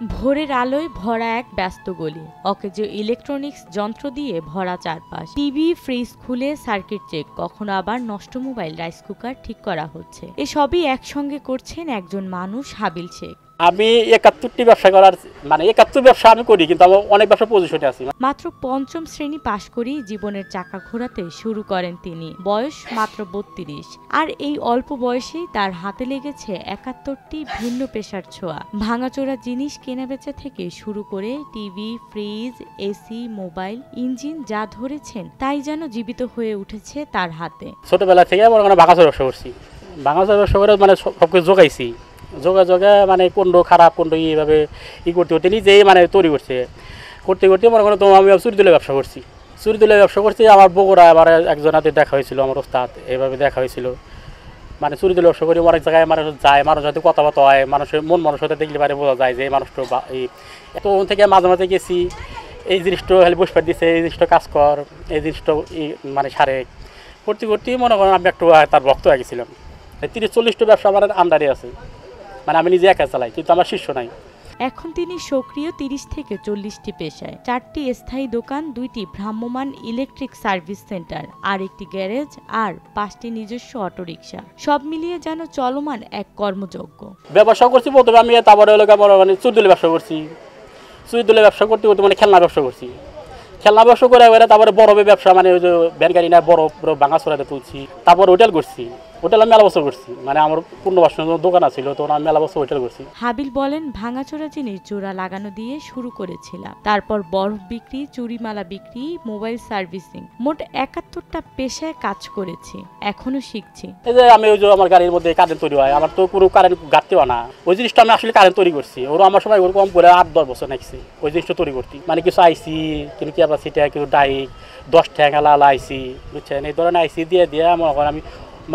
ভোরের আলোয় ভরা এক ব্যস্ত গলি, অকেজো ইলেকট্রনিক্স যন্ত্র দিয়ে ভরা চারপাশ। টিভি, ফ্রিজ খুলে সার্কিট চেক, কখনো আবার নষ্ট মোবাইল, রাইস কুকার ঠিক করা হচ্ছে। এসবই একসঙ্গে করছেন একজন মানুষ, হাবিল শেখ। আমি ৭১টি ব্যবসা করার ৭১ ব্যবসা আমি করি, কিন্তু আমি অনেক ব্যবসা পজিশনে আছি। মাত্র পঞ্চম শ্রেণী পাশ করেই জীবনের চাকা ঘোরাতে শুরু করেন তিনি। বয়স মাত্র ৩২, আর এই অল্প বয়সেই তার হাতে লেগেছে ৭১টি ভিন্ন পেশার ছোঁয়া। ভাঙাচোরা জিনিস কেনাবেচা থেকে শুরু করে TV, fridge, AC, mobile, engine যা ধরেছেন তাই যেন জীবিত হয়ে উঠেছে তার হাতে। ছোটবেলা থেকে ভাঙাচোরা ব্যবসা করছি। ভাঙাচোরা ব্যবসা করে সবকিছু জোগাইছি। যোগাযোগে কোনটা খারাপ, কোনটা এইভাবে করতে করতে নিজেই তৈরি করতে মনে করো আমি চুরি তুলে ব্যবসা করছি। চুরি তুলে ব্যবসা করছি। আমার বগুড়া আমার একজন হাতে দেখা হয়েছিল, আমার ওস্তাদ এইভাবে দেখা হয়েছিল। চুরি তুলে ব্যবসা করি, অনেক জায়গায় মানুষ যায়, মানুষ হয়তো কথাবার্তা হয়, মানুষের মন মানুষের দেখলে পারে বোঝা যায় যে এই মানুষটা এই এত থেকে মাঝে মাঝে গেছি, এই জিনিসটা খালি বসপার দিচ্ছে, এই জিনিসটা কাজ কর, এই জিনিসটা সারে করতে মনে করেন আমি একটু তার ভক্ত হয়ে গেছিলাম। ৩০-৪০টা ব্যবসা আমার আন্ডারে আছে, আমি নিজে একা চালাই, কিন্তু আমার শিষ্য নাই। এখন তিনি সক্রিয় ৩০ থেকে ৪০টি পেশায়। ৪টি স্থায়ী দোকান, ২টি ভ্রাম্যমাণ ইলেকট্রিক সার্ভিস সেন্টার, আর একটি গ্যারেজ, আর 5টি নিজস্ব অটোরিকশা। সব মিলিয়ে যেন চলমান এক কর্মযজ্ঞ। ব্যবসা করছি প্রথমে আমি, তারপরে চুরি তুলে ব্যবসা করছি। চুরি তুলে ব্যবসা করতে করতে খেলনা ব্যবসা করছি। খেলনা ব্যবসা করে তারপরে বড় ব্যবসা, ওই যে ভ্যান গাড়ি না বড় বড় ভাঙাচোরাতে তুলছি। তারপর হোটেল করছি। হোটেল আমি মেলা বছর করছি, আমার পূর্ণবাসন দোকান আছিল, তখন আমি মেলা বছর হোটেল করছি। হাবিল বলেন, ভাঙাচোরা জিনিস জোড়া লাগানো দিয়ে শুরু করেছিলাম, তারপর বরফ বিক্রি, চুরিমালা বিক্রি, মোবাইল সার্ভিসিং, মোট ৭১টা পেশায় কাজ করেছি, এখনো শিখছি। এই যে আমি আমার গাড়ির মধ্যে কারেন্ট তৈরি হয়, আমার তো কোনো কারেন্ট গাড়তেও না, ওই জিনিসটা আমি আসলে কারেন্ট তৈরি করছি। ওরা আমার সময় কম করে ৮-১০ বছর নাকছি ওই জিনিসটা তৈরি করতে। কিছু আইসি, কিন্তু ক্যাপাসিটি, কিছু ডাইক, 10 ঠ্যাঙ্গা লাল আইসি, বুঝছেন, এই ধরনের আইসি দিয়ে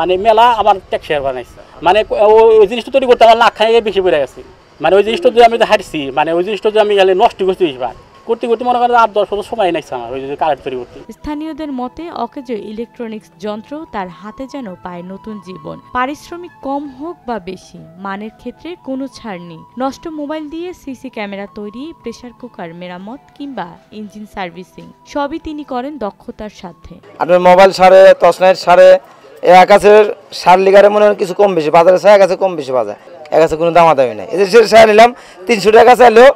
আমি মেলা আমার ট্যাক্সিয়ার বানাইছে। ওই জিনিসটা তৈরি করতে আমার লাখ খাই বেশি পড়ে গেছে। ওই জিনিসটা যদি আমি হাঁটছি, ওই জিনিসটা যদি আমি নষ্ট করছি করতে মনে করেন ৮-১০ বছর সময় নাইছে আমার ওই কারেন্ট তৈরি করতে। স্থানীয়দের মতে অকেজো ইলেকট্রনিক্স যন্ত্র তার হাতে যেন পায় নতুন জীবন। পারিশ্রমিক কম হোক বা বেশি, মানের ক্ষেত্রে কোনো ছাড় নেই। নষ্ট মোবাইল দিয়ে সিসি ক্যামেরা তৈরি, প্রেসার কুকার মেরামত কিংবা ইঞ্জিন সার্ভিসিং সবই তিনি করেন দক্ষতার সাথে। আপনার মোবাইল সারে, টর্চলাইট সারে, একাছের সার লিগারে মনে হয় কিছু কম বেশি বাজারে চাই, একাছে কম বেশি বাজার, একাছে কোনো দামাদামি নাই। এই যে সার নিলাম ৩০০ টাকা চাইলেও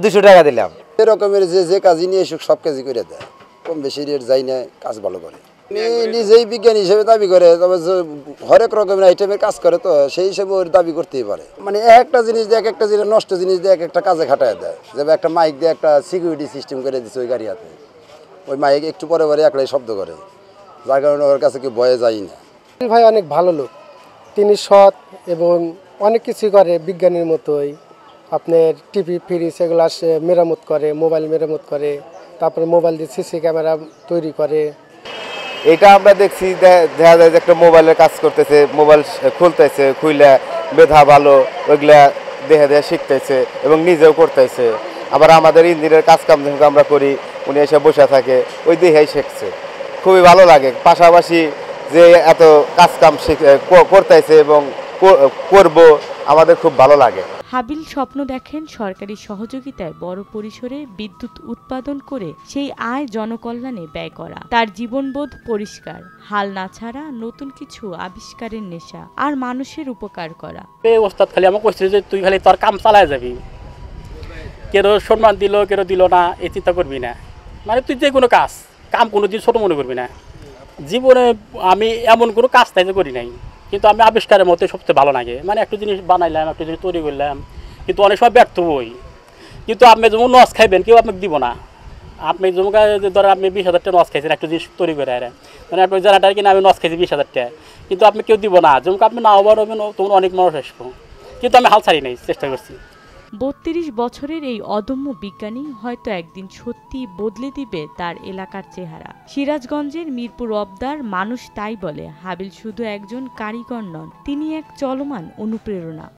২০০ টাকা দিলাম। এরকমের যে কাজই নিয়ে এসে সব কাজই করে দেয়, কম বেশি রেট যাই না, কাজ ভালো করে। নিজেই বিজ্ঞানী হিসেবে দাবি করে, তবে হরেক রকমের আইটেমের কাজ করে, তো সেই হিসেবে ওর দাবি করতেই পারে। একটা জিনিস দিয়ে একটা জিনিস, নষ্ট জিনিস দিয়ে একটা কাজে খাটায় দেয়। যেমন একটা মাইক দিয়ে একটা সিকিউরিটি সিস্টেম করে দিচ্ছে ওই গাড়ি হাতে, ওই মাইক একটু পরে পরে একলাই শব্দ করে, যার কারণে ওর কাছে কেউ ভয়ে যায় না। ভাই অনেক ভালো লোক, তিনি সৎ এবং অনেক কিছুই করে বিজ্ঞানীর মতোই। আপনার টিভি, ফ্রিজ এগুলো আসে মেরামত করে, মোবাইল মেরামত করে, তারপরে মোবাইল দিয়ে সিসি ক্যামেরা তৈরি করে। এটা আমরা দেখছি, দেখা যায় যে একটা মোবাইলের কাজ করতেছে, মোবাইল খুলতেছে, খুইলে মেধা ভালো ওইগুলা দেখে শিখতেছে এবং নিজেও করতেছে। আবার আমাদের ইঞ্জিনের কাজ কাম যখন আমরা করি, উনি এসে বসে থাকে, ওই দেখেই শিখছে। খুবই ভালো লাগে। পাশাপাশি যে এত কাজ কাম করতেছে এবং করব, আমাদের খুব ভালো লাগে। হাবিল স্বপ্ন দেখেন সরকারি সহযোগিতায় বড় পরিসরে বিদ্যুৎ উৎপাদন করে সেই আয় জনকল্যাণে ব্যয় করা। তার জীবনবোধ পরিষ্কার, হাল না ছাড়া নতুন কিছু আবিষ্কারের নেশা, আর মানুষের উপকার করা। ওস্তাদ খালি আমাকে কইছে যে তুই খালি তোর কাম চালায় যাবি, কেউ সম্মান দিল কেউ দিল না, এই চিন্তা করবি না। তুই যে কোনো কাম কোনোদিন ছোট মনে করবি না। জীবনে আমি এমন কোনো কাজ তাই করি নাই, কিন্তু আমি আবিষ্কারের মধ্যে সবচেয়ে ভালো লাগে। একটা জিনিস বানাইলাম, একটা জিনিস তৈরি করলাম, কিন্তু অনেক সময় ব্যর্থ হই। কিন্তু আপনি যেমন নস খাইবেন, কেউ আপনাকে দিব না। আপনি যেমন ধরেন আপনি 20,000 টাকা নস খাইছেন একটা জিনিস তৈরি করে, আপনি জানাটা কিনা আমি নস খাইছি 20,000 টাকা, কিন্তু আপনি কেউ দিব না। যেমন আপনি নাও পারবেন, তখন অনেক মানুষ আসবো, কিন্তু আমি হাল ছাড়ি নাই, চেষ্টা করছি। ৩২ বছরের এই অদম্য বিজ্ঞানী হয়তো একদিন সত্যি বদলে দিবে তার এলাকার চেহারা। সিরাজগঞ্জের মিরপুর অবদার মানুষ তাই বলে, হাবিল শুধু একজন কারিগর নন, তিনি এক চলমান অনুপ্রেরণা।